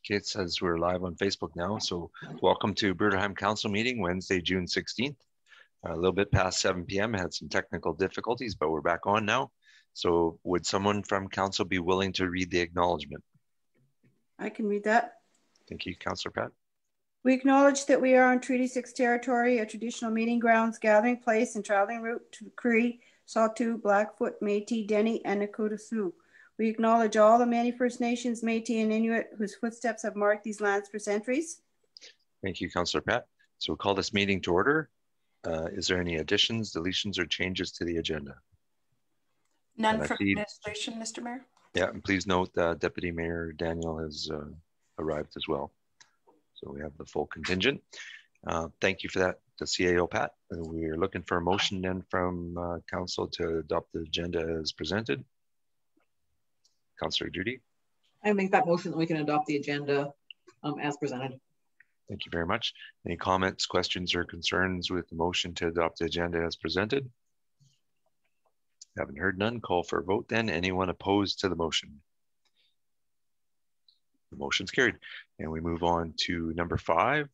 Okay, it says we're live on Facebook now. So welcome to Bruderheim Council meeting, Wednesday, June 16th. A little bit past 7 p.m. Had some technical difficulties, but we're back on now. So would someone from council be willing to read the acknowledgement? I can read that. Thank you, Councillor Pat. We acknowledge that we are on Treaty 6 territory, a traditional meeting grounds, gathering place, and traveling route to Cree, Saulteaux, Blackfoot, Métis, Dene, and Nakota Sioux. We acknowledge all the many First Nations, Métis, and Inuit whose footsteps have marked these lands for centuries. Thank you, Councillor Pat. So we'll call this meeting to order. Is there any additions, deletions, or changes to the agenda? None from administration, Mr. Mayor. Yeah, and please note that Deputy Mayor Daniel has arrived as well. So we have the full contingent. Thank you for that, the CAO Pat. We're looking for a motion then from council to adopt the agenda as presented. Councillor Judy. I make that motion that we can adopt the agenda as presented. Thank you very much. Any comments, questions, or concerns with the motion to adopt the agenda as presented? Haven't heard none. Call for a vote then. Anyone opposed to the motion? The motion's carried. And we move on to number 5,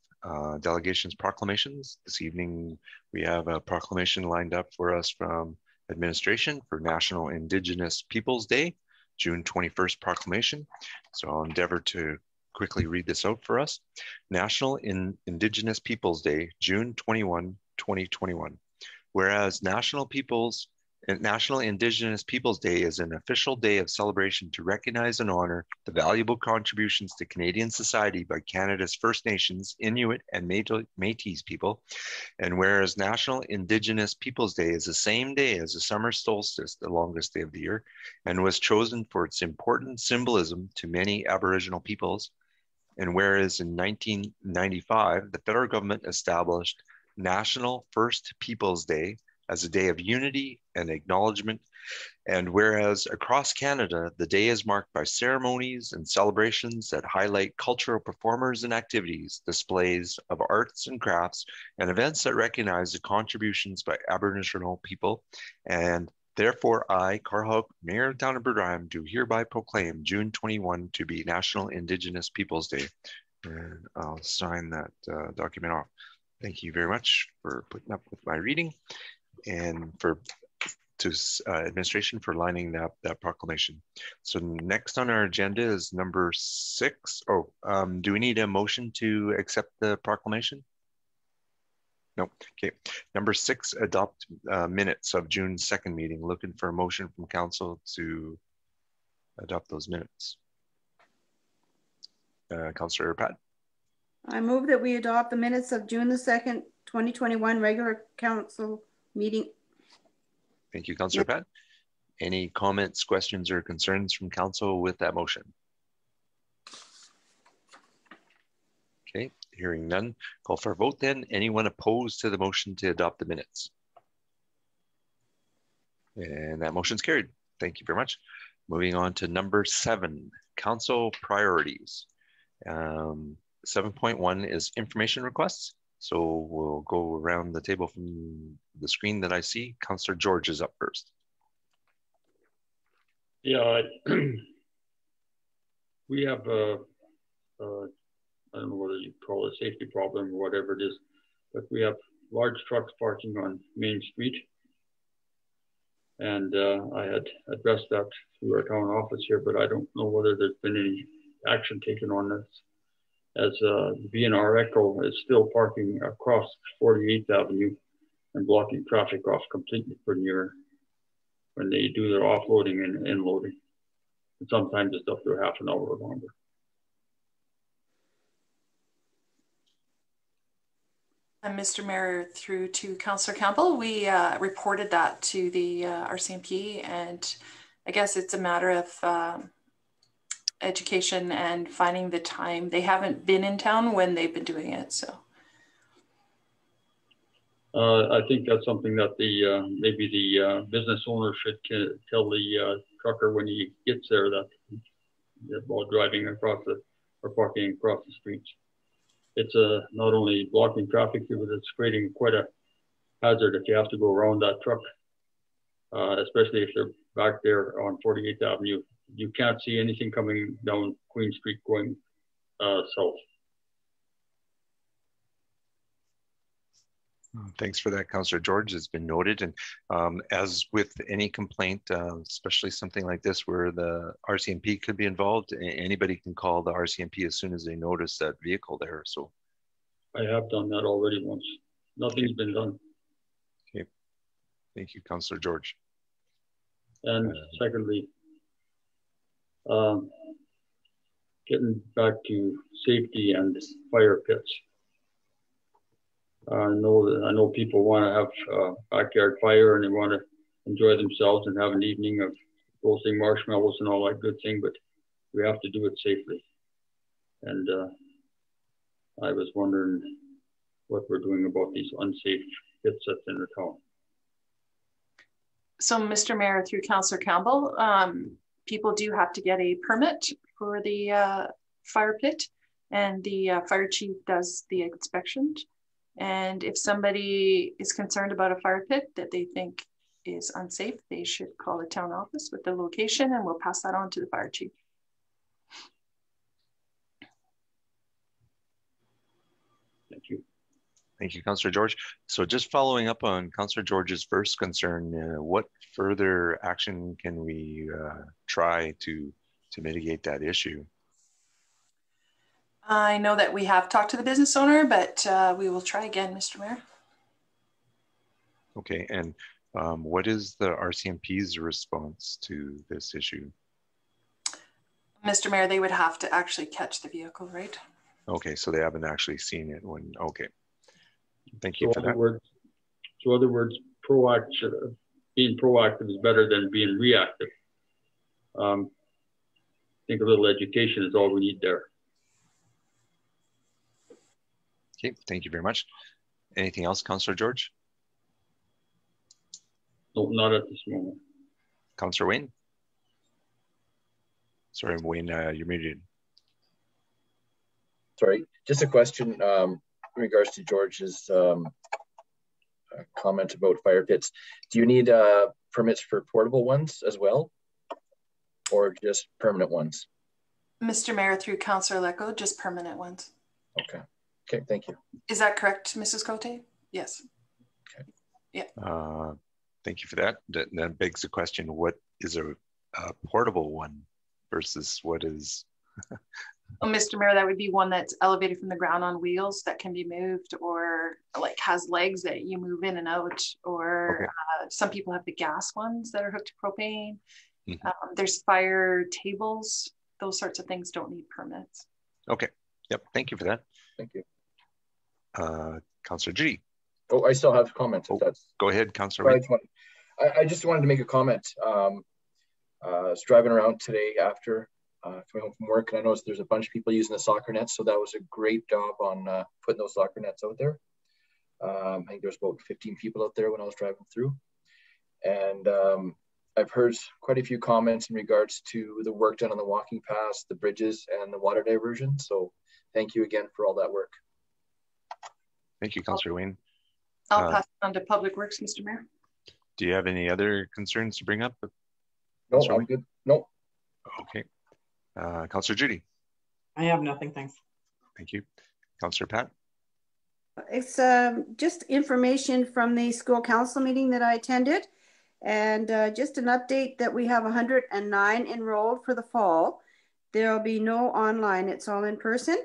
delegations proclamations. This evening, we have a proclamation lined up for us from administration for National Indigenous Peoples Day, June 21st proclamation. So I'll endeavor to quickly read this out for us. National Indigenous Peoples Day, June 21, 2021. Whereas National Indigenous Peoples Day is an official day of celebration to recognize and honor the valuable contributions to Canadian society by Canada's First Nations, Inuit, and Métis people. And whereas National Indigenous Peoples Day is the same day as the summer solstice, the longest day of the year, and was chosen for its important symbolism to many Aboriginal peoples. And whereas in 1995, the federal government established National First Peoples Day as a day of unity and acknowledgement. And whereas across Canada, the day is marked by ceremonies and celebrations that highlight cultural performers and activities, displays of arts and crafts, and events that recognize the contributions by Aboriginal people. And therefore, I, Carl Hope, Mayor of Town of Bruderheim, do hereby proclaim June 21 to be National Indigenous Peoples Day. And I'll sign that document off. Thank you very much for putting up with my reading, and to administration for lining that proclamation. So next on our agenda is number 6. Do we need a motion to accept the proclamation? No. Okay. Number 6, adopt minutes of June 2nd meeting. Looking for a motion from council to adopt those minutes. Councillor Pat. I move that we adopt the minutes of June the 2nd, 2021 regular council meeting. Thank you, Councillor Pat. Any comments, questions, or concerns from council with that motion? Okay, hearing none, call for a vote then. Anyone opposed to the motion to adopt the minutes? And that motion's carried. Thank you very much. Moving on to number 7, council priorities. 7.1 is information requests. So we'll go around the table from the screen that I see. Councillor George is up first. Yeah, we have I don't know whether you call it a safety problem or whatever it is, but we have large trucks parking on Main Street. And I had addressed that through our town office here, but I don't know whether there's been any action taken on this, as VNR Echo is still parking across 48th Avenue and blocking traffic off completely for near when they do their offloading and loading. And sometimes it's up to half an hour or longer. And Mr. Mayor, through to Councillor Campbell, we reported that to the RCMP, and I guess it's a matter of education and finding the time. They haven't been in town when they've been doing it, so. I think that's something that maybe the business owner should tell the trucker when he gets there that while driving across or parking across the streets. It's not only blocking traffic, but it's creating quite a hazard if you have to go around that truck, especially if they're back there on 48th Avenue. You can't see anything coming down Queen Street going south. Thanks for that, Councillor George. It's been noted. And as with any complaint, especially something like this where the RCMP could be involved, anybody can call the RCMP as soon as they notice that vehicle there. So I have done that already once. Nothing's been done. Okay. Thank you, Councillor George. And secondly, getting back to safety and fire pits. I know people want to have a backyard fire and they want to enjoy themselves and have an evening of roasting marshmallows and all that good thing, but we have to do it safely. And I was wondering what we're doing about these unsafe pits that's in the town. So, Mr. Mayor, through Councillor Campbell, people do have to get a permit for the fire pit, and the fire chief does the inspection. And if somebody is concerned about a fire pit that they think is unsafe, they should call the town office with the location, and we'll pass that on to the fire chief. Thank you. Thank you, Councillor George. So just following up on Councillor George's first concern, what further action can we try to mitigate that issue? I know that we have talked to the business owner, but we will try again, Mr. Mayor. Okay, and what is the RCMP's response to this issue? Mr. Mayor, they would have to actually catch the vehicle, right? Okay, so they haven't actually seen it when, okay. Thank you for that. So in other words, being proactive is better than being reactive. I think a little education is all we need there. Okay, thank you very much. Anything else, Councillor George? No, not at this moment. Councillor Wayne? Sorry, Wayne, you're muted. Sorry, just a question in regards to George's comment about fire pits. Do you need permits for portable ones as well, or just permanent ones? Mr. Mayor, through Councillor Lecco, just permanent ones. Okay. Okay, thank you. Is that correct, Mrs. Cote? Yes. Okay. Yeah. Thank you for that. That begs the question, what is a portable one versus what is... Well, Mr. Mayor, that would be one that's elevated from the ground on wheels that can be moved, or like has legs that you move in and out, or okay. Some people have the gas ones that are hooked to propane. Mm-hmm. There's fire tables. Those sorts of things don't need permits. Okay. Yep. Thank you for that. Thank you. Councillor G. Oh, I still have comments. If that's... Go ahead, Councillor. I just wanted to make a comment. I was driving around today after coming home from work, and I noticed there's a bunch of people using the soccer nets. So that was a great job on putting those soccer nets out there. I think there's about 15 people out there when I was driving through. And I've heard quite a few comments in regards to the work done on the walking paths, the bridges, and the water diversion. So thank you again for all that work. Thank you, Councillor Wayne. I'll pass it on to Public Works, Mr. Mayor. Do you have any other concerns to bring up? No, I'm good. No. Okay. Councillor Judy. I have nothing, thanks. Thank you. Councillor Pat. It's just information from the school council meeting that I attended, and just an update that we have 109 enrolled for the fall. There will be no online, it's all in person.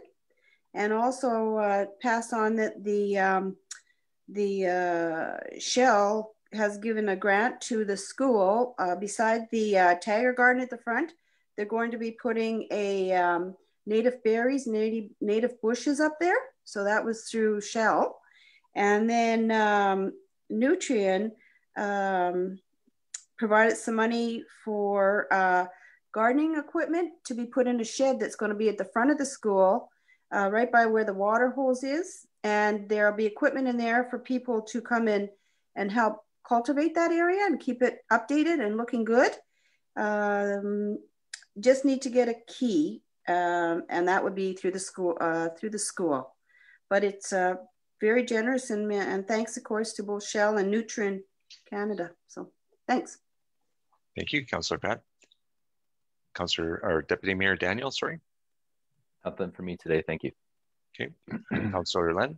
And also pass on that the Shell has given a grant to the school beside the Tiger Garden at the front. They're going to be putting a native berries, native bushes up there. So that was through Shell. And then Nutrien provided some money for gardening equipment to be put in a shed that's going to be at the front of the school, right by where the water hose is. And there'll be equipment in there for people to come in and help cultivate that area and keep it updated and looking good. Just need to get a key, and that would be through the school. But it's very generous, and thanks, of course, to both Shell and Nutrien Canada. So thanks. Thank you, Councillor Pat. Councillor, or Deputy Mayor Daniel, sorry. Nothing for me today. Thank you. Okay. Councillor Len?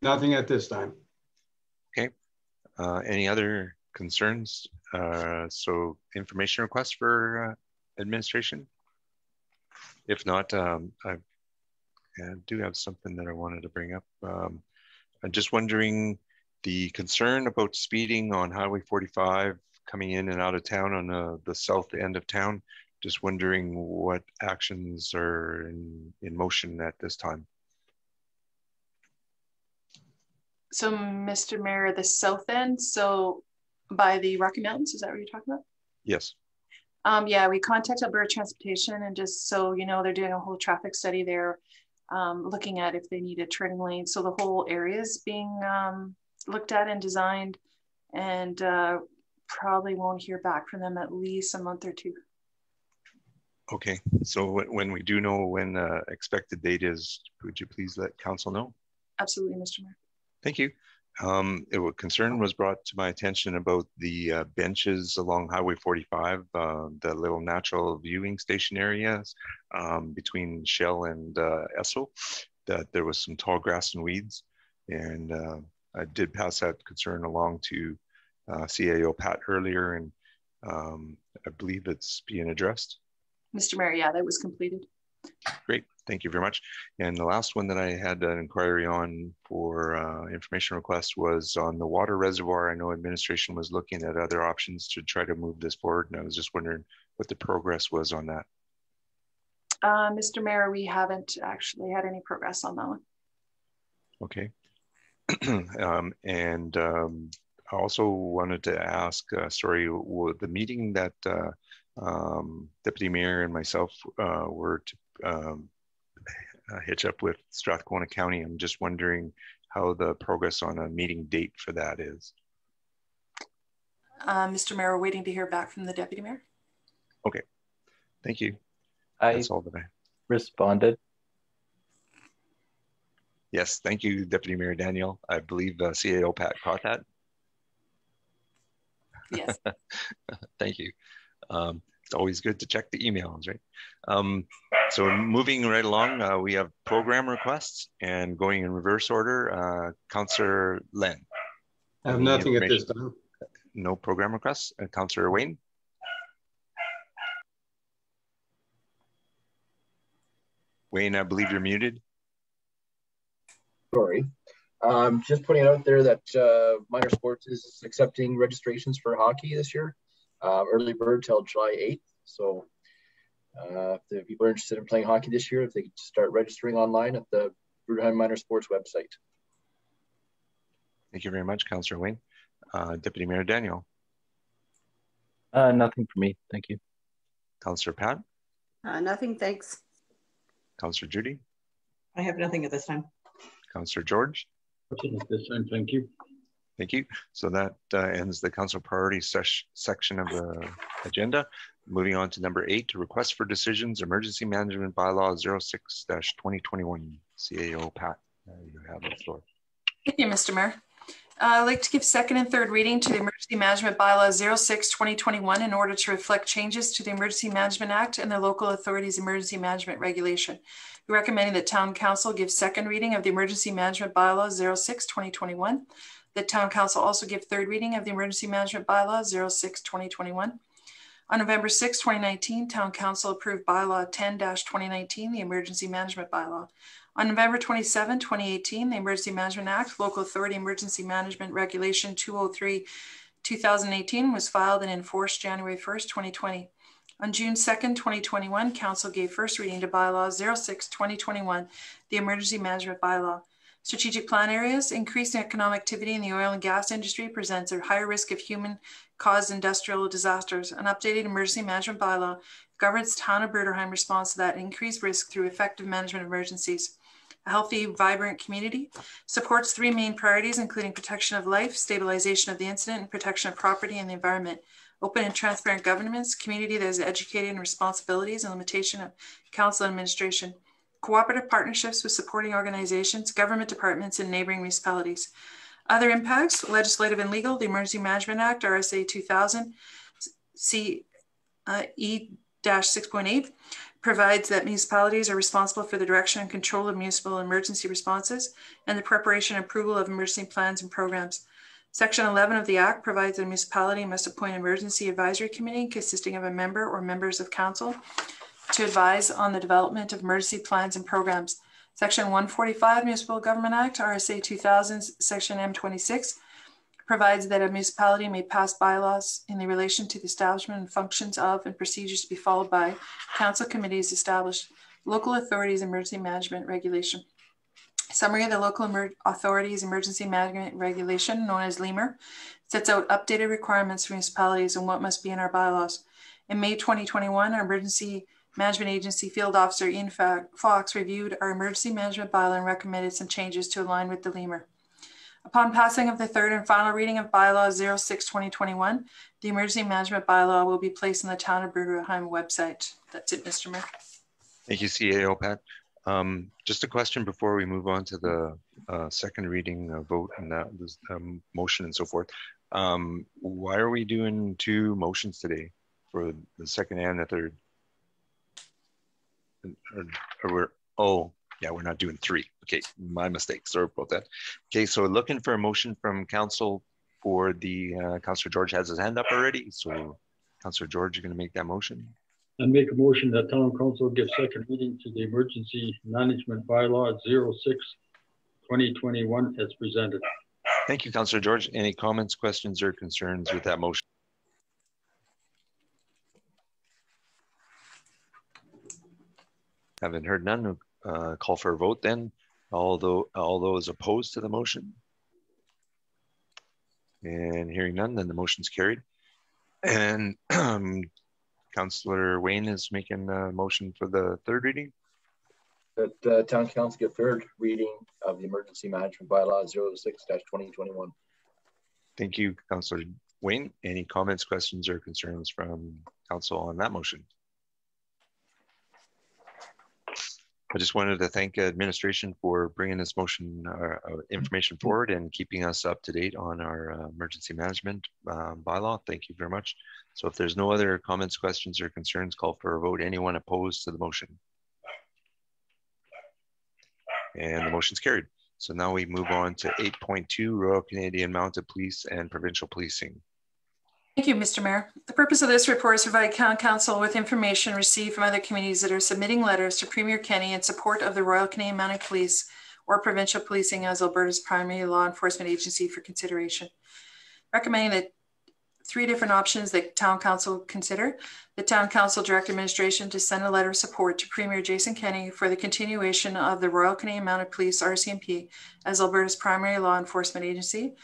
Nothing at this time. Okay. Any other concerns? So information requests for administration? If not, I do have something that I wanted to bring up. I'm just wondering, the concern about speeding on Highway 45 coming in and out of town on the south end of town. Just wondering what actions are in motion at this time. So, Mr. Mayor, the south end, so by the Rocky Mountains, is that what you're talking about? Yes. Yeah, we contacted Alberta Transportation, and just so you know, they're doing a whole traffic study there, looking at if they need a turning lane. So the whole area is being looked at and designed, and probably won't hear back from them at least a month or two. Okay, so when we do know when expected date is, would you please let council know? Absolutely, Mr. Mayor. Thank you. Concern was brought to my attention about the benches along Highway 45, the little natural viewing station areas between Shell and Esso, that there was some tall grass and weeds. And I did pass that concern along to CAO Pat earlier, and I believe it's being addressed. Mr. Mayor, yeah, that was completed. Great, thank you very much. And the last one that I had an inquiry on for information request was on the water reservoir. I know administration was looking at other options to try to move this forward, and I was just wondering what the progress was on that. Mr. Mayor, we haven't actually had any progress on that one. Okay. I also wanted to ask, sorry, the meeting that Deputy Mayor and myself were to hitch up with Strathcona County. I'm just wondering how the progress on a meeting date for that is. Mr. Mayor, we're waiting to hear back from the Deputy Mayor. Okay, thank you. That's all that I responded. Yes, thank you, Deputy Mayor Daniel. I believe CAO Pat caught that. Yes. Thank you. It's always good to check the emails, right? So moving right along, we have program requests, and going in reverse order, Councillor Len. I have nothing at this time. No program requests. Councillor Wayne. Wayne, I believe you're muted. Sorry. Just putting it out there that Minor Sports is accepting registrations for hockey this year. Early bird till July 8th. So if the people are interested in playing hockey this year, if they could start registering online at the Bruderheim Minor Sports website. Thank you very much, Councillor Wayne. Deputy Mayor Daniel. Nothing for me. Thank you. Councillor Pat. Nothing, thanks. Councillor Judy. I have nothing at this time. Councillor George. Nothing at this time. Thank you. Thank you. So that ends the council priority section of the agenda. Moving on to number 8, request for decisions, emergency management bylaw 06-2021. CAO Pat, you have the floor. Thank you, Mr. Mayor. I'd like to give second and third reading to the emergency management bylaw 06-2021 in order to reflect changes to the Emergency Management Act and the local authorities emergency management regulation. We're recommending that Town Council give second reading of the emergency management bylaw 06-2021. The Town Council also give third reading of the Emergency Management Bylaw 06-2021. On November 6, 2019, Town Council approved Bylaw 10-2019, the Emergency Management Bylaw. On November 27, 2018, the Emergency Management Act, Local Authority Emergency Management Regulation 203/2018 was filed and enforced January 1st, 2020. On June 2nd, 2021, Council gave first reading to Bylaw 06-2021, the Emergency Management Bylaw. Strategic plan areas. Increased economic activity in the oil and gas industry presents a higher risk of human-caused industrial disasters. An updated emergency management bylaw governs town of Bruderheim response to that increased risk through effective management of emergencies. A healthy, vibrant community supports 3 main priorities, including protection of life, stabilization of the incident, and protection of property and the environment. Open and transparent governments, community that is educated in responsibilities and limitation of council administration. Cooperative partnerships with supporting organizations, government departments, and neighboring municipalities. Other impacts, legislative and legal, the Emergency Management Act, RSA 2000, CE-6.8, provides that municipalities are responsible for the direction and control of municipal emergency responses and the preparation and approval of emergency plans and programs. Section 11 of the Act provides that a municipality must appoint an emergency advisory committee consisting of a member or members of council to advise on the development of emergency plans and programs. Section 145 Municipal Government Act, RSA 2000, Section M26, provides that a municipality may pass bylaws in relation to the establishment and functions of and procedures to be followed by council committees established, local authorities emergency management regulation. Summary of the local authorities emergency management regulation, known as LEMER, sets out updated requirements for municipalities and what must be in our bylaws. In May 2021, our emergency management agency field officer Ian Fox reviewed our emergency management bylaw and recommended some changes to align with the LEMER. Upon passing of the third and final reading of bylaw 06-2021, the emergency management bylaw will be placed on the Town of Bruderheim website. That's it, Mr. Mayor. Thank you, CAO Pat. Just a question before we move on to the second reading vote and that motion and so forth. Why are we doing two motions today for the second and the third? We're not doing three. Okay, my mistake. Sorry about that. Okay, so looking for a motion from council for the Councillor George has his hand up already. So Councillor George, you're going to make that motion. I make a motion that Town Council give second reading to the Emergency Management Bylaw 06-2021 as presented. Thank you, Councillor George. Any comments, questions, or concerns with that motion? Haven't heard none. Call for a vote then. All those opposed to the motion? And hearing none, then the motion's carried. And Councillor Wayne is making a motion for the third reading. That Town Council give third reading of the Emergency Management Bylaw 06-2021. Thank you, Councillor Wayne. Any comments, questions, or concerns from council on that motion? I just wanted to thank administration for bringing this motion information forward and keeping us up to date on our emergency management bylaw. Thank you very much. So if there's no other comments, questions, or concerns, call for a vote. Anyone opposed to the motion? And the motion's carried. So now we move on to 8.2, Royal Canadian Mounted Police and Provincial Policing. Thank you, Mr. Mayor. The purpose of this report is to provide Council with information received from other communities that are submitting letters to Premier Kenney in support of the Royal Canadian Mounted Police or Provincial Policing as Alberta's primary law enforcement agency for consideration. Recommending that three different options that Town Council consider. The Town Council direct administration to send a letter of support to Premier Jason Kenney for the continuation of the Royal Canadian Mounted Police RCMP as Alberta's primary law enforcement agency.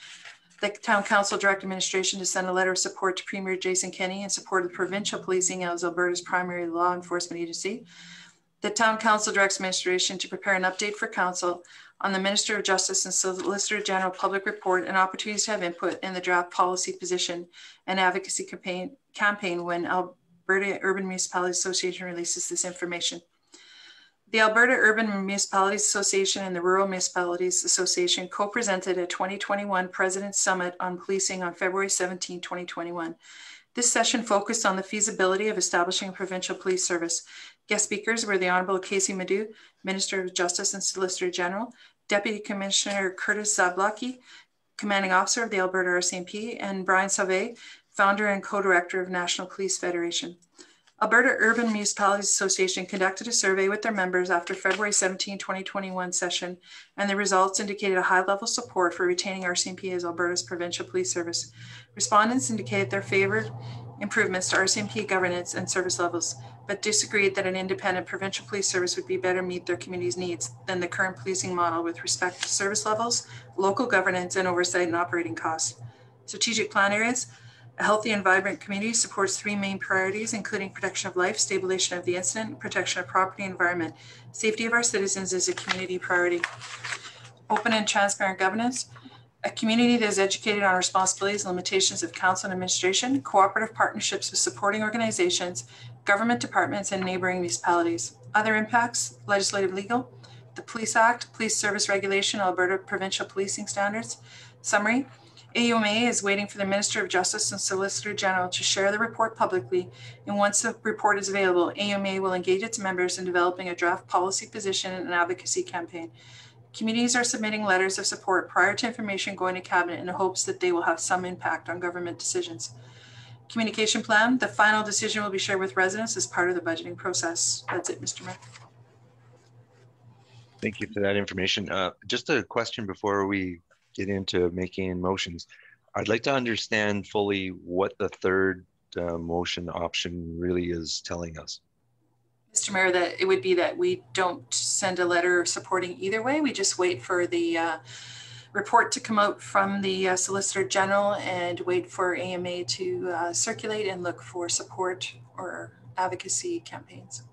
The Town Council direct administration to send a letter of support to Premier Jason Kenney in support of the Provincial Policing as Alberta's primary law enforcement agency. The Town Council directs administration to prepare an update for Council on the Minister of Justice and Solicitor General public report and opportunities to have input in the draft policy position and advocacy campaign when Alberta Urban Municipalities Association releases this information. The Alberta Urban Municipalities Association and the Rural Municipalities Association co-presented a 2021 President's Summit on Policing on February 17, 2021. This session focused on the feasibility of establishing a provincial police service. Guest speakers were the Honourable Casey Madu, Minister of Justice and Solicitor General, Deputy Commissioner Curtis Zablocki, Commanding Officer of the Alberta RCMP, and Brian Sauvé, Founder and Co-Director of National Police Federation. Alberta Urban Municipalities Association conducted a survey with their members after February 17, 2021 session, and the results indicated a high level support for retaining RCMP as Alberta's provincial police service. Respondents indicated their favored improvements to RCMP governance and service levels, but disagreed that an independent provincial police service would be better meet their community's needs than the current policing model with respect to service levels, local governance, and oversight and operating costs. Strategic plan areas. A healthy and vibrant community supports three main priorities, including protection of life, stabilization of the incident, protection of property and environment. Safety of our citizens is a community priority. Open and transparent governance. A community that is educated on responsibilities and limitations of council and administration, cooperative partnerships with supporting organizations, government departments, and neighboring municipalities. Other impacts, legislative legal, the Police Act, Police Service Regulation, Alberta Provincial Policing Standards. Summary. AUMA is waiting for the Minister of Justice and Solicitor General to share the report publicly, and once the report is available, AUMA will engage its members in developing a draft policy position and advocacy campaign. Communities are submitting letters of support prior to information going to Cabinet in the hopes that they will have some impact on government decisions. Communication plan, the final decision will be shared with residents as part of the budgeting process. That's it, Mr. Mayor. Thank you for that information. Just a question before we get into making motions. I'd like to understand fully what the third motion option really is telling us. Mr. Mayor, that it would be that we don't send a letter supporting either way. We just wait for the report to come out from the Solicitor General and wait for AMA to circulate and look for support or advocacy campaigns.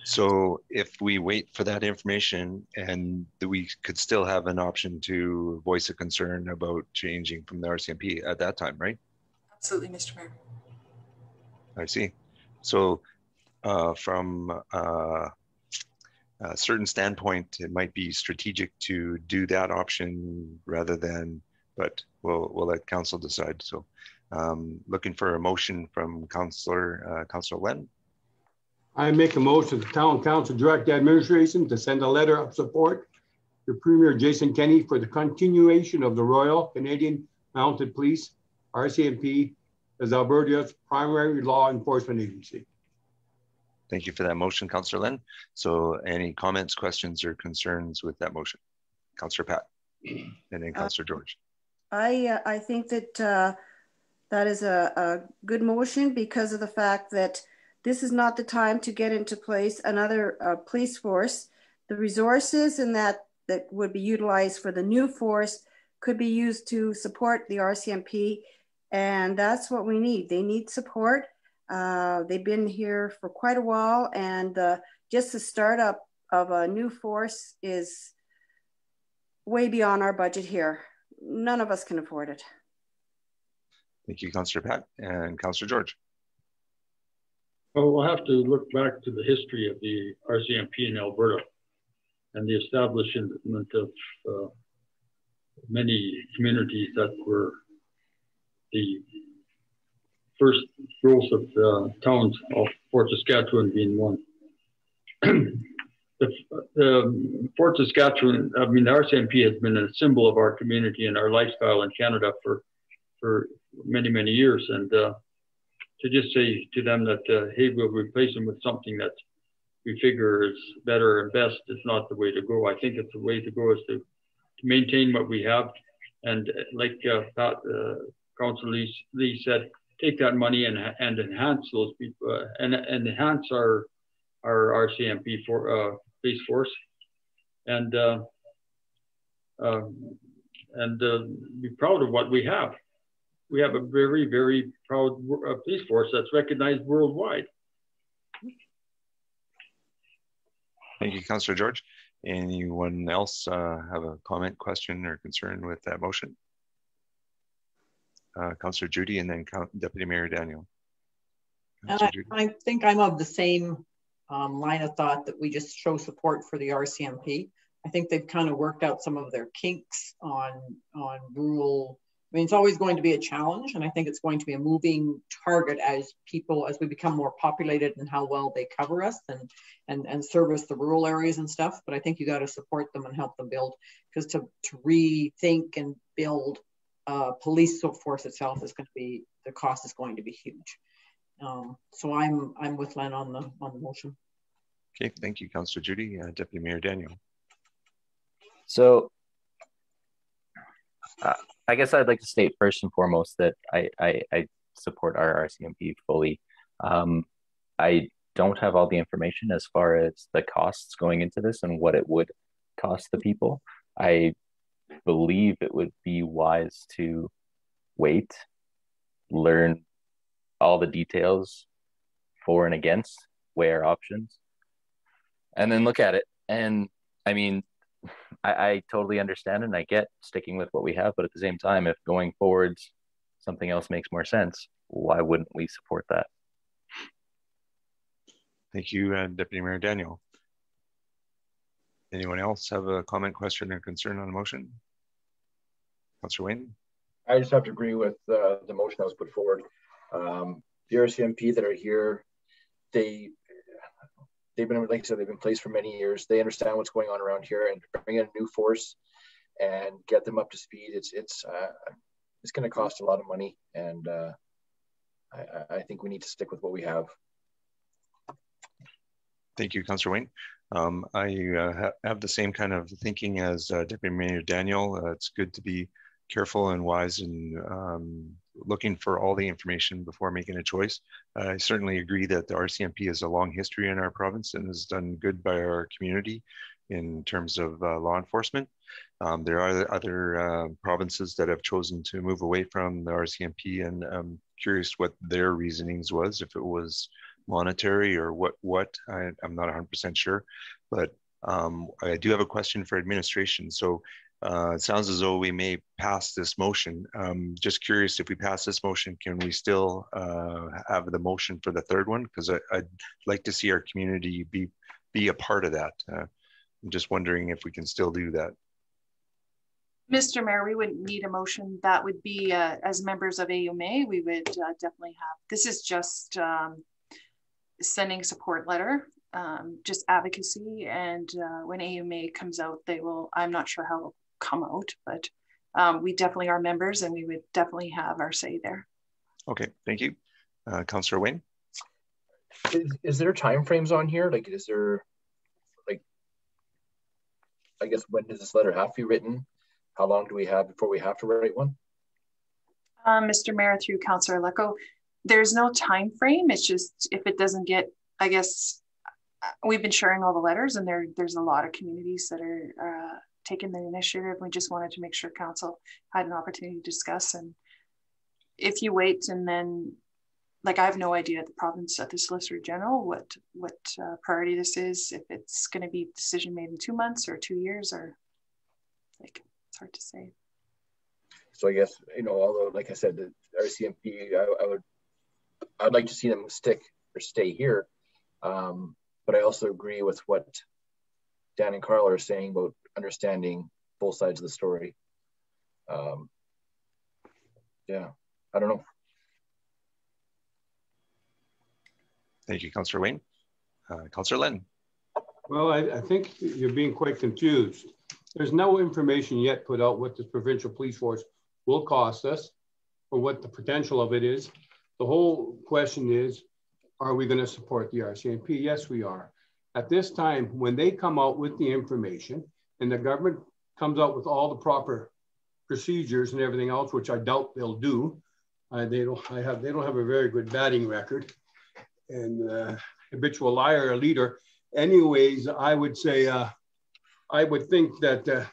So if we wait for that information, and we could still have an option to voice a concern about changing from the RCMP at that time, right? Absolutely, Mr. Mayor. I see. So from a certain standpoint, it might be strategic to do that option rather than, but we'll let council decide. So looking for a motion from Councillor Len. I make a motion to Town Council direct the administration to send a letter of support to Premier Jason Kenney for the continuation of the Royal Canadian Mounted Police, RCMP, as Alberta's primary law enforcement agency. Thank you for that motion, Councillor Len. So any comments, questions, or concerns with that motion? Councillor Pat, and then Councillor George. I think that that is a good motion because of the fact that this is not the time to get into place another police force. The resources in that would be utilized for the new force could be used to support the RCMP, and that's what we need. They need support. They've been here for quite a while, and just the startup of a new force is way beyond our budget here. None of us can afford it. Thank you, Councillor Pat, and Councillor George. Well, we'll have to look back to the history of the RCMP in Alberta and the establishment of many communities that were the first growth of towns, of Fort Saskatchewan being one. the Fort Saskatchewan, I mean, the RCMP has been a symbol of our community and our lifestyle in Canada for many, many years. And to just say to them that, hey, we'll replace them with something that we figure is better and best is not the way to go. I think it's the way to go is to maintain what we have. And like Councillor Lee said, take that money and enhance those people and enhance our RCMP police force and be proud of what we have. We have a very, very proud police force that's recognized worldwide. Thank you, Councillor George. Anyone else have a comment, question, or concern with that motion? Councillor Judy, and then Deputy Mayor Daniel. I think I'm of the same line of thought that we just show support for the RCMP. I think they've kind of worked out some of their kinks on rural. I mean, it's always going to be a challenge, and I think it's going to be a moving target as we become more populated and how well they cover us and service the rural areas and stuff. But I think you got to support them and help them build, because to rethink and build police force itself is going to be, the cost is going to be huge. So I'm with Len on the motion. Okay, thank you, Councillor Judy. Deputy Mayor Daniel. So I guess I'd like to state first and foremost that I support our RCMP fully. I don't have all the information as far as the costs going into this and what it would cost the people. I believe it would be wise to wait, learn all the details for and against, weigh our options, and then look at it. And I mean, I totally understand and I get sticking with what we have, but at the same time, if going forwards something else makes more sense, why wouldn't we support that? Thank you, Deputy Mayor Daniel. Anyone else have a comment, question, or concern on the motion? Councillor Wayne? I just have to agree with the motion that was put forward. The RCMP that are here, they've been, like I said, they've been placed for many years. They understand what's going on around here, and bring in a new force and get them up to speed. It's going to cost a lot of money, and I think we need to stick with what we have. Thank you, Councillor Wayne. I have the same kind of thinking as Deputy Mayor Daniel. It's good to be careful and wise and looking for all the information before making a choice. I certainly agree that the RCMP has a long history in our province and has done good by our community in terms of law enforcement. There are other provinces that have chosen to move away from the RCMP, and I'm curious what their reasonings was, if it was monetary or what. I'm not 100% sure, but I do have a question for administration. So it sounds as though we may pass this motion. Just curious, if we pass this motion, can we still have the motion for the third one? Because I'd like to see our community be a part of that. I'm just wondering if we can still do that. Mr. Mayor, we wouldn't need a motion. That would be, as members of AUMA, we would definitely have. This is just sending support letter, just advocacy. And when AUMA comes out, they will, I'm not sure how it'll come out, but we definitely are members and we would definitely have our say there. Okay, thank you. Councillor Wayne? Is there timeframes on here? Like, is there, like, I guess, when does this letter have to be written? How long do we have before we have to write one? Mr. Mayor, through Councillor Lecco, there's no time frame. It's just if it doesn't get, I guess, we've been sharing all the letters, and there's a lot of communities that are taking the initiative. We just wanted to make sure council had an opportunity to discuss. And if you wait, and then, like, I have no idea at the province, at the Solicitor General, what priority this is, if it's going to be a decision made in 2 months or 2 years, or like, it's hard to say. So I guess, you know, although, like I said, the RCMP, I'd like to see them stick or stay here. But I also agree with what Dan and Carl are saying about understanding both sides of the story. Yeah, I don't know. Thank you, Councillor Wayne. Councillor Len. Well, I think you're being quite confused. There's no information yet put out what this provincial police force will cost us or what the potential of it is. The whole question is, are we going to support the RCMP? Yes, we are. At this time, when they come out with the information and the government comes out with all the proper procedures and everything else, which I doubt they'll do, they don't have a very good batting record, and habitual liar, a leader. Anyways, I would say, I would think that the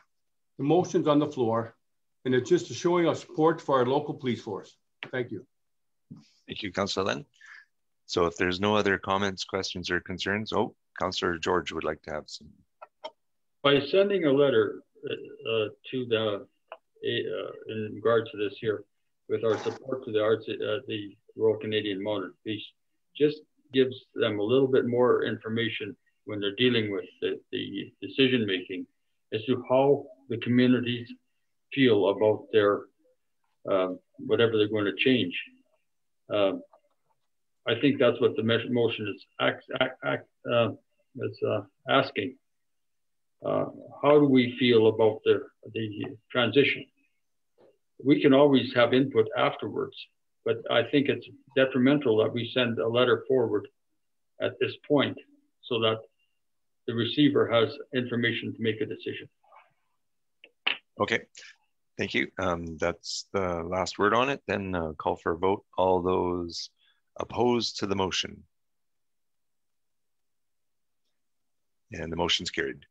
motion's on the floor, and it's just showing us support for our local police force. Thank you. Thank you, Councillor Len. So if there's no other comments, questions, or concerns, Councillor George would like to have some. By sending a letter to the, in regards to this here, with our support to the Royal Canadian Mounted Police, just gives them a little bit more information when they're dealing with the decision making as to how the communities feel about their whatever they're going to change. I think that's what the motion is asking. How do we feel about the transition? We can always have input afterwards, but I think it's detrimental that we send a letter forward at this point so that the receiver has information to make a decision. Okay, thank you. That's the last word on it. Then call for a vote. All those opposed to the motion? And the motion's carried.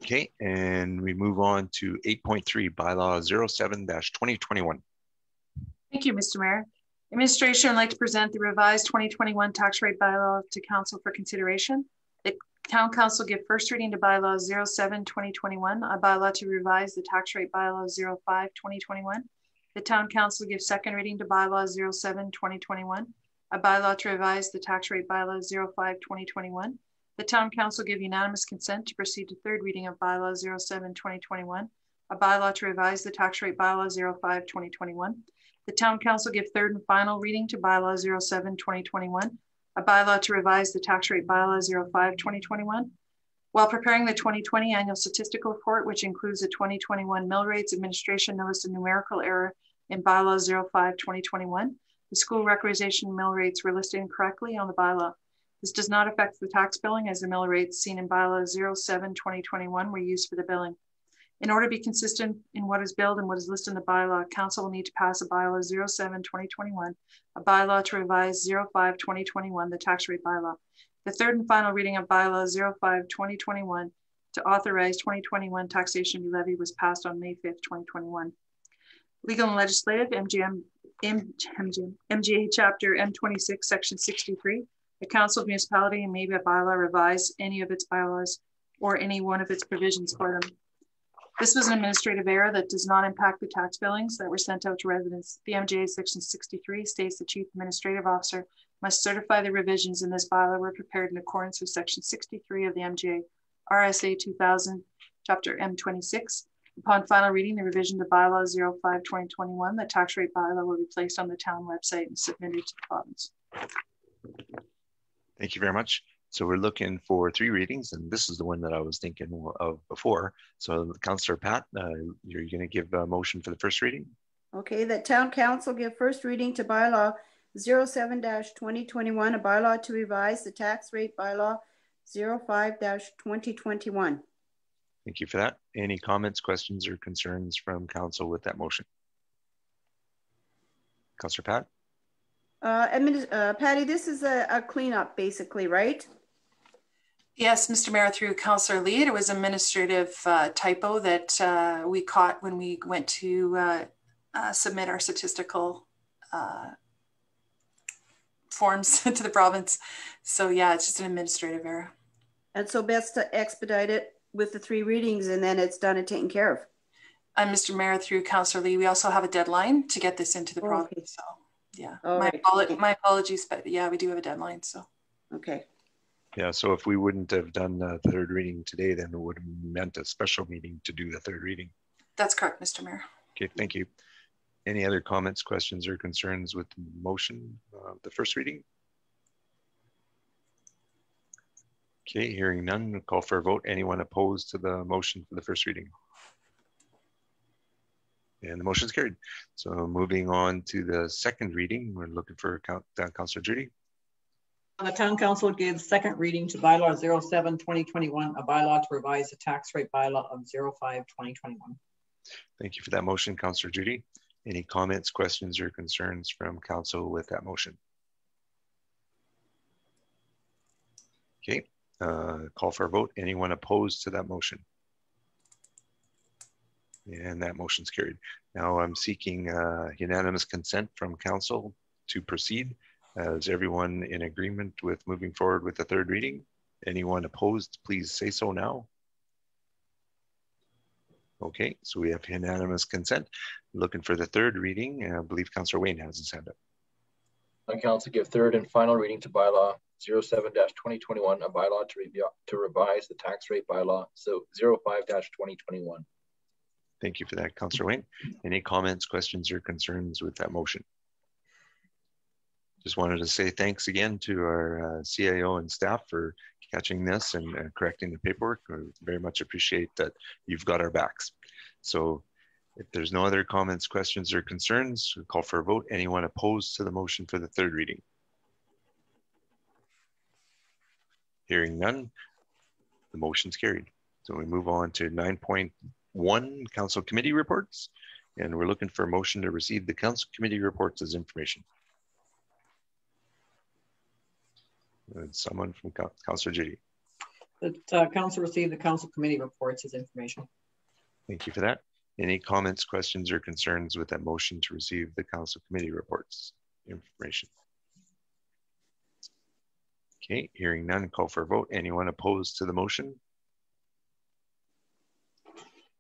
Okay, and we move on to 8.3, bylaw 07-2021. Thank you, Mr. Mayor. Administration would like to present the revised 2021 tax rate bylaw to council for consideration. The town council give first reading to bylaw 07-2021, a bylaw to revise the tax rate bylaw 05-2021. The town council gives second reading to bylaw 07-2021, a bylaw to revise the tax rate bylaw 05-2021. The town council give unanimous consent to proceed to third reading of bylaw 07-2021, a bylaw to revise the tax rate bylaw 05-2021. The Town Council give third and final reading to bylaw 07-2021, a bylaw to revise the tax rate bylaw 05-2021. While preparing the 2020 annual statistical report, which includes the 2021 mill rates, administration noticed a numerical error in bylaw 05-2021. The school recreation mill rates were listed incorrectly on the bylaw. This does not affect the tax billing, as the mill rates seen in bylaw 07-2021 were used for the billing. In order to be consistent in what is billed and what is listed in the bylaw, council will need to pass a bylaw 07-2021, a bylaw to revise 05-2021, the tax rate bylaw. The third and final reading of bylaw 05-2021 to authorize 2021 taxation to be levied was passed on May 5th, 2021. Legal and legislative, MGA chapter M26, section 63. The council of municipality may by bylaw revise any of its bylaws or any one of its provisions for them. This was an administrative error that does not impact the tax billings that were sent out to residents. The MGA section 63 states the chief administrative officer must certify the revisions in this bylaw were prepared in accordance with section 63 of the MGA RSA 2000 chapter M26. Upon final reading, the revision to bylaw 05-2021, the tax rate bylaw will be placed on the town website and submitted to the province. Thank you very much. So we're looking for 3 readings, and this is the one that I was thinking of before. So Councillor Pat, you're going to give a motion for the first reading. Okay, that Town Council give first reading to bylaw 07-2021, a bylaw to revise the tax rate bylaw 05-2021. Thank you for that. Any comments, questions, or concerns from council with that motion? Councillor Pat? Patty, this is a cleanup basically, right? Yes, Mr. Mayor, through Councillor Lead, it was an administrative typo that we caught when we went to submit our statistical forms to the province. So yeah, it's just an administrative error. And so best to expedite it with the 3 readings and then it's done and taken care of. And Mr. Mayor, through Councillor Lee, we also have a deadline to get this into the province. So yeah, my apologies, but yeah, we do have a deadline. So okay. Yeah, so if we wouldn't have done the 3rd reading today, then it would have meant a special meeting to do the 3rd reading. That's correct, Mr. Mayor. Okay, thank you. Any other comments, questions, or concerns with the motion, the first reading? Okay, hearing none, we'll call for a vote. Anyone opposed to the motion for the first reading? And the motion is carried. So moving on to the 2nd reading, we're looking for Councillor Judy. The Town Council gives second reading to bylaw 07-2021, a bylaw to revise the tax rate bylaw of 05-2021. Thank you for that motion, Councillor Judy. Any comments, questions, or concerns from council with that motion? Okay, call for a vote. Anyone opposed to that motion? And that motion's carried. Now I'm seeking unanimous consent from council to proceed. Is everyone in agreement with moving forward with the 3rd reading? Anyone opposed, please say so now. Okay, so we have unanimous consent. Looking for the 3rd reading. I believe Councillor Wayne has his hand up. On council give 3rd and final reading to bylaw 07-2021, a bylaw to revise the tax rate bylaw, so 05-2021. Thank you for that, Councillor Wayne. Any comments, questions, or concerns with that motion? Just wanted to say thanks again to our CIO and staff for catching this and correcting the paperwork. We very much appreciate that you've got our backs. So if there's no other comments, questions, or concerns, we'll call for a vote. Anyone opposed to the motion for the 3rd reading? Hearing none, the motion's carried. So we move on to 9.1, Council Committee Reports. And we're looking for a motion to receive the Council Committee Reports as information. And someone from Councillor Judy. The council received the council committee reports as information. Thank you for that. Any comments, questions, or concerns with that motion to receive the council committee reports information? Okay, hearing none, call for a vote. Anyone opposed to the motion?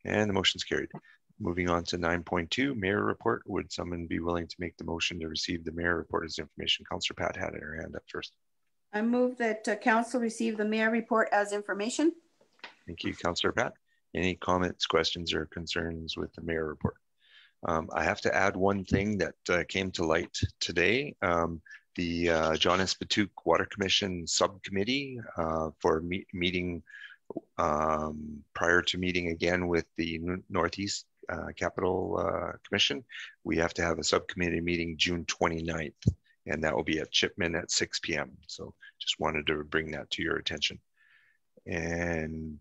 And the motion's carried. Moving on to 9.2, Mayor Report. Would someone be willing to make the motion to receive the Mayor Report as information? Councillor Pat had her hand up first. I move that council receive the mayor report as information. Thank you, Councillor Pat. Any comments, questions, or concerns with the mayor report? I have to add one thing that came to light today. The John S. Patuque Water Commission subcommittee for meeting prior to meeting again with the Northeast Capital Commission. We have to have a subcommittee meeting June 29th, and that will be at Chipman at 6 p.m. So just wanted to bring that to your attention. And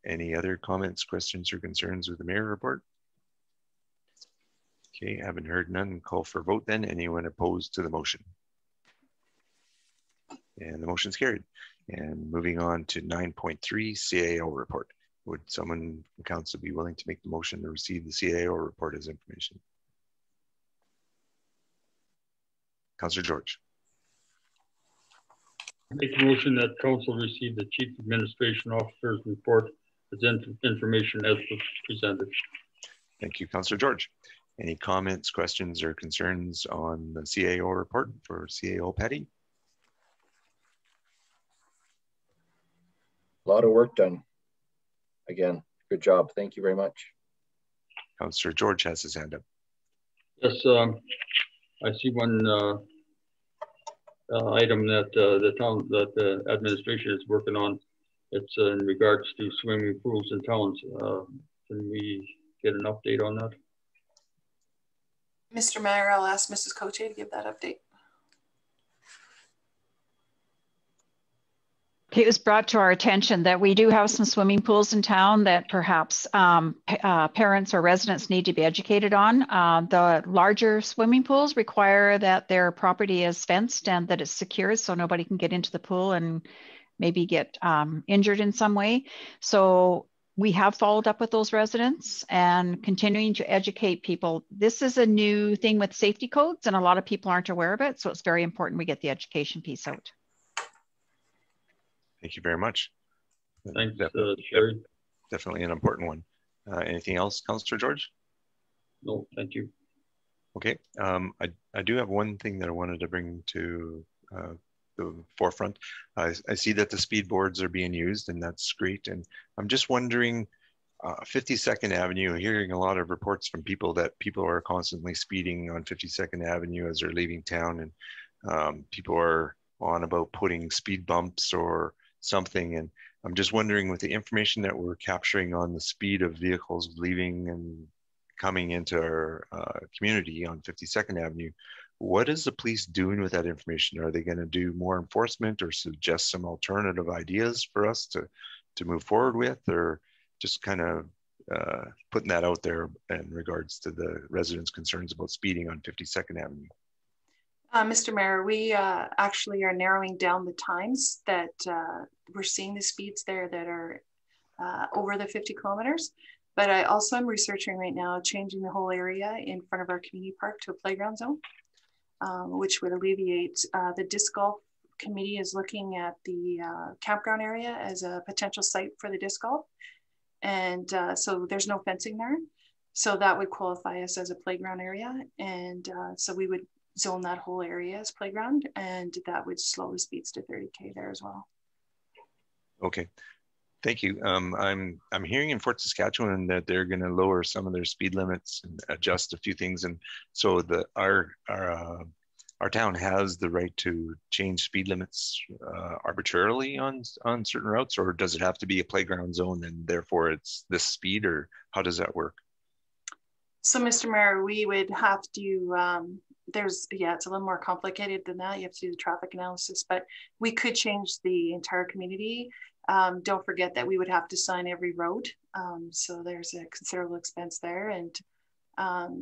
any other comments, questions, or concerns with the mayor report? Okay, haven't heard none. Call for vote then. Anyone opposed to the motion? And the motion's carried. And moving on to 9.3 CAO report. Would someone from council be willing to make the motion to receive the CAO report as information? Councillor George. Make a motion that council receive the Chief Administration Officer's report as information as presented. Thank you, Councillor George. Any comments, questions, or concerns on the CAO report for CAO Petty? A lot of work done. Again, good job. Thank you very much. Councillor George has his hand up. Yes, I see one item that the administration is working on. It's in regards to swimming pools in towns. Can we get an update on that? Mr. Mayor, I'll ask Mrs. Cote to give that update. It was brought to our attention that we do have some swimming pools in town that perhaps parents or residents need to be educated on. The larger swimming pools require that their property is fenced and that it's secure so nobody can get into the pool and maybe get injured in some way. So we have followed up with those residents and continuing to educate people. This is a new thing with safety codes and a lot of people aren't aware of it. So it's very important we get the education piece out. Thank you very much. Thanks, Sherry. Definitely an important one. Anything else, Councillor George? No, thank you. Okay, I do have one thing that I wanted to bring to the forefront. I see that the speed boards are being used and that's great. And I'm just wondering, 52nd Avenue, hearing a lot of reports from people that people are constantly speeding on 52nd Avenue as they're leaving town, and people are on about putting speed bumps or something. And I'm just wondering, with the information that we're capturing on the speed of vehicles leaving and coming into our community on 52nd Avenue, what is the police doing with that information? Are they going to do more enforcement or suggest some alternative ideas for us to move forward with, or just kind of putting that out there in regards to the residents' concerns about speeding on 52nd Avenue? Mr. Mayor, we actually are narrowing down the times that we're seeing the speeds there that are over the 50 kilometers. But I also am researching right now changing the whole area in front of our community park to a playground zone, which would alleviate the disc golf committee is looking at the campground area as a potential site for the disc golf. And so there's no fencing there. So that would qualify us as a playground area. And so we would zone that whole area as playground, and that would slow the speeds to 30K there as well. Okay, thank you. I'm hearing in Fort Saskatchewan that they're going to lower some of their speed limits and adjust a few things, and so our town has the right to change speed limits arbitrarily on certain routes, or does it have to be a playground zone and therefore it's this speed, or how does that work? So, Mr. Mayor, we would have to. It's a little more complicated than that. You have to do the traffic analysis, but we could change the entire community. Don't forget that we would have to sign every road. So there's a considerable expense there. And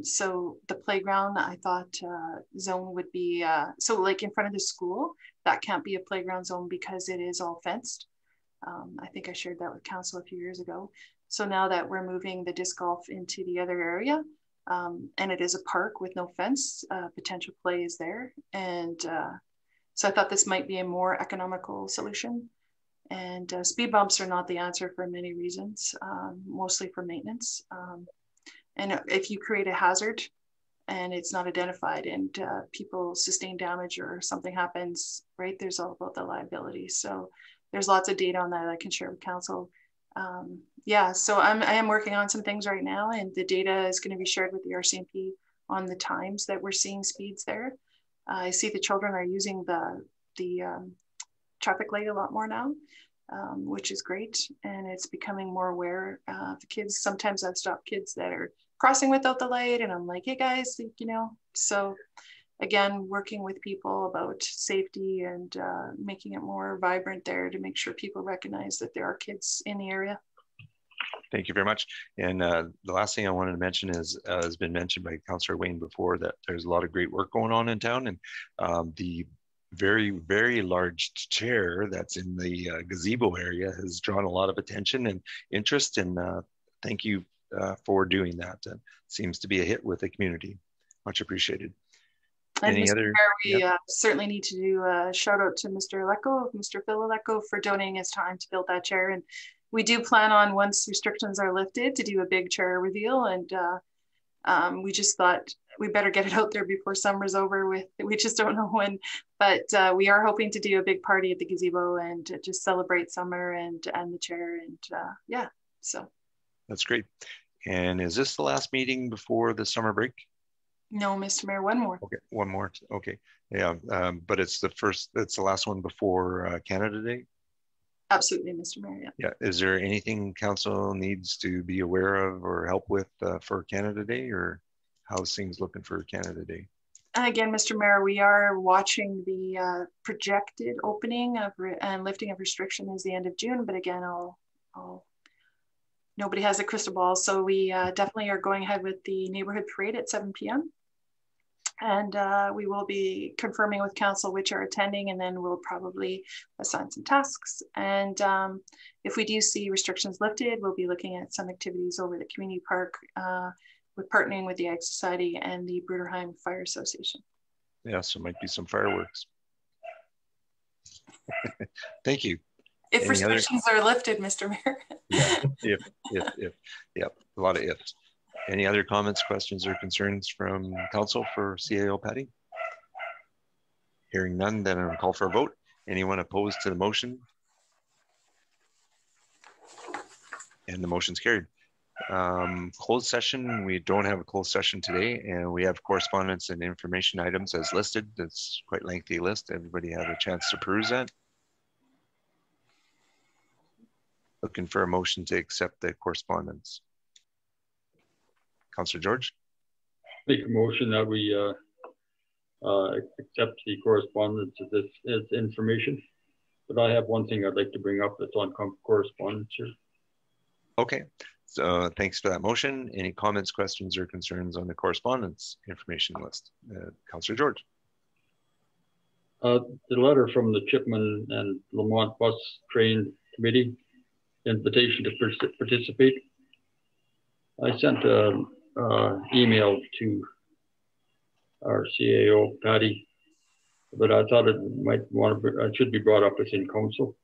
so the playground, I thought zone would be, so like in front of the school, that can't be a playground zone because it is all fenced. I think I shared that with council a few years ago. So now that we're moving the disc golf into the other area, and it is a park with no fence, potential play is there. And so I thought this might be a more economical solution. And speed bumps are not the answer for many reasons, mostly for maintenance. And if you create a hazard and it's not identified and people sustain damage or something happens, right, there's all about the liability. So there's lots of data on that I can share with council. yeah, so I am working on some things right now, and the data is going to be shared with the RCMP on the times that we're seeing speeds there. I see the children are using the traffic light a lot more now, which is great, and it's becoming more aware. The kids, sometimes I've stopped kids that are crossing without the light, and I'm like, hey guys, you know, so again, working with people about safety and making it more vibrant there to make sure people recognize that there are kids in the area. Thank you very much. And the last thing I wanted to mention is, has been mentioned by Councillor Wayne before, that there's a lot of great work going on in town, and the very, very large chair that's in the gazebo area has drawn a lot of attention and interest, and thank you for doing that. Seems to be a hit with the community. Much appreciated. And Mr. Mayor, we certainly need to do a shout out to Mr. Alecko, Mr. Phil Alecko, for donating his time to build that chair. And we do plan on, once restrictions are lifted, to do a big chair reveal. And we just thought we better get it out there before summer's over with. We just don't know when, but we are hoping to do a big party at the gazebo and just celebrate summer and the chair. And yeah, so. That's great. And is this the last meeting before the summer break? No, Mr. Mayor, one more. Okay, one more. Okay, yeah, but it's the last one before Canada Day? Absolutely, Mr. Mayor, yeah. Yeah, is there anything council needs to be aware of or help with for Canada Day, or how's things looking for Canada Day? Again, Mr. Mayor, we are watching the projected opening of and lifting of restriction is the end of June, but again, nobody has a crystal ball, so we definitely are going ahead with the neighborhood parade at 7 p.m. And we will be confirming with council which are attending, and then we'll probably assign some tasks. And if we do see restrictions lifted, we'll be looking at some activities over the community park with partnering with the Ag Society and the Bruderheim Fire Association. Yeah, so might be some fireworks. Thank you. If any restrictions are lifted, Mr. Mayor. Yeah, yep, a lot of ifs. Any other comments, questions, or concerns from council for CAO Patty? Hearing none, then I'll call for a vote. Anyone opposed to the motion? And the motion's carried. Closed session, we don't have a closed session today, and we have correspondence and information items as listed. That's quite a lengthy list. Everybody had a chance to peruse that. Looking for a motion to accept the correspondence. Councillor George? Make a motion that we accept the correspondence of this as information. But I have one thing I'd like to bring up that's on correspondence here. Okay, so thanks for that motion. Any comments, questions, or concerns on the correspondence information list? Councillor George? The letter from the Chipman and Lamont Bus Train Committee, invitation to participate. I sent an email to our CAO, Patty, but I thought it should be brought up within council.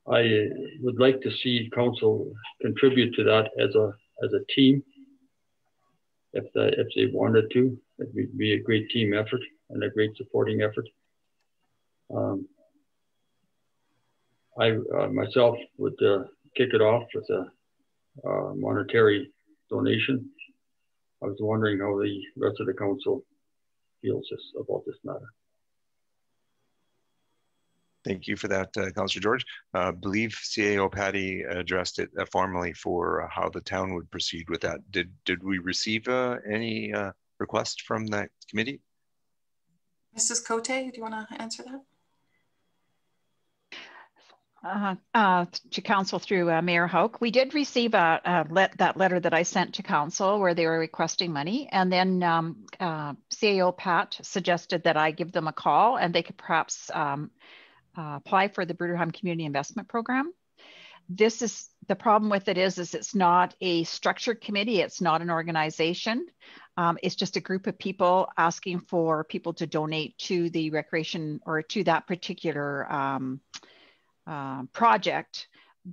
I would like to see council contribute to that as a team. If they wanted to, it would be a great team effort and a great supporting effort. I myself would kick it off with a monetary donation. I was wondering how the rest of the council feels about this matter. Thank you for that, Councillor George. I believe CAO Patty addressed it formally for how the town would proceed with that. Did we receive any request from that committee? Mrs. Cote, do you want to answer that? To council through Mayor Hauk, we did receive that letter that I sent to council where they were requesting money, and then CAO Pat suggested that I give them a call and they could perhaps apply for the Bruderheim Community Investment Program. This is the problem with it is it's not a structured committee. It's not an organization. It's just a group of people asking for people to donate to the recreation or to that particular project,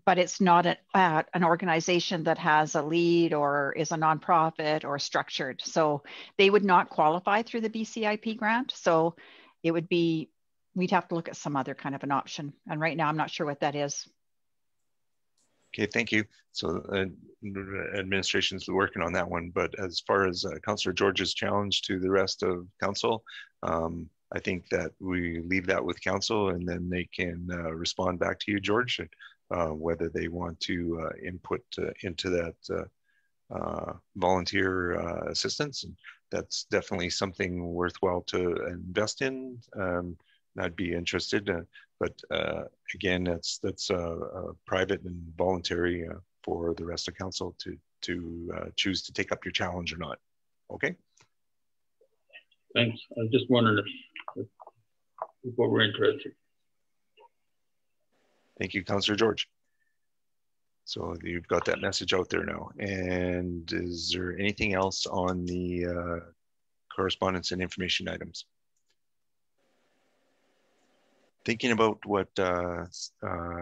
but it's not an organization that has a lead or is a nonprofit or structured. So they would not qualify through the BCIP grant. So it would be we'd have to look at some other kind of an option. And right now, I'm not sure what that is. Okay, thank you. So administration's working on that one, but as far as Councillor George's challenge to the rest of council, I think that we leave that with council and then they can respond back to you, George, whether they want to input into that volunteer assistance. And that's definitely something worthwhile to invest in. I'd be interested, but again, that's private and voluntary for the rest of council to choose to take up your challenge or not. Okay. Thanks. I was just wondering if people were interested. Thank you, Councillor George. So you've got that message out there now. And is there anything else on the correspondence and information items? Thinking about what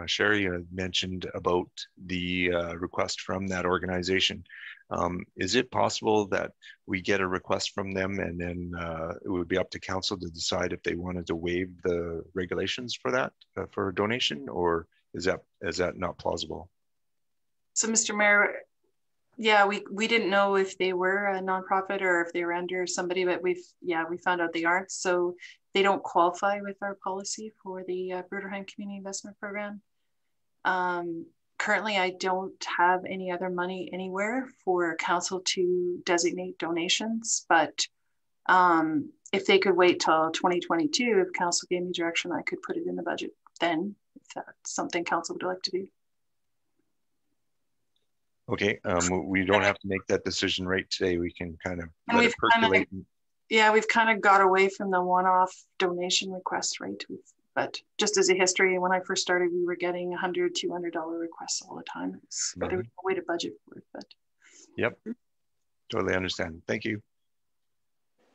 Sherry had mentioned about the request from that organization, is it possible that we get a request from them and then it would be up to council to decide if they wanted to waive the regulations for that, for a donation, or is that not plausible? So, Mr. Mayor, yeah, we didn't know if they were a nonprofit or if they were under somebody, but we found out they aren't. So they don't qualify with our policy for the Bruderheim Community Investment Program. Currently, I don't have any other money anywhere for council to designate donations, but if they could wait till 2022, if council gave me direction, I could put it in the budget then, if that's something council would like to do. Okay, we don't have to make that decision right today. We can kind of let it percolate. We've kind of got away from the one-off donation requests, right? But just as a history, when I first started, we were getting $100, $200 requests all the time. But there was no way to budget for it. But yep, totally understand. Thank you.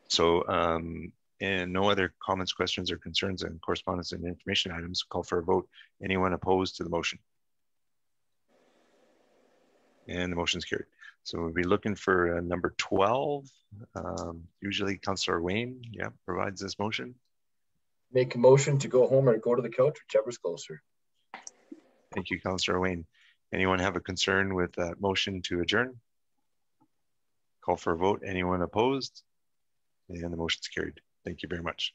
So, and no other comments, questions, or concerns on correspondence and information items. Call for a vote. Anyone opposed to the motion? And the motion's carried. So we'll be looking for number 12. Usually Councillor Wayne, provides this motion. Make a motion to go home or go to the couch, whichever's closer. Thank you, Councillor Wayne. Anyone have a concern with that motion to adjourn? Call for a vote. Anyone opposed? And the motion's carried. Thank you very much.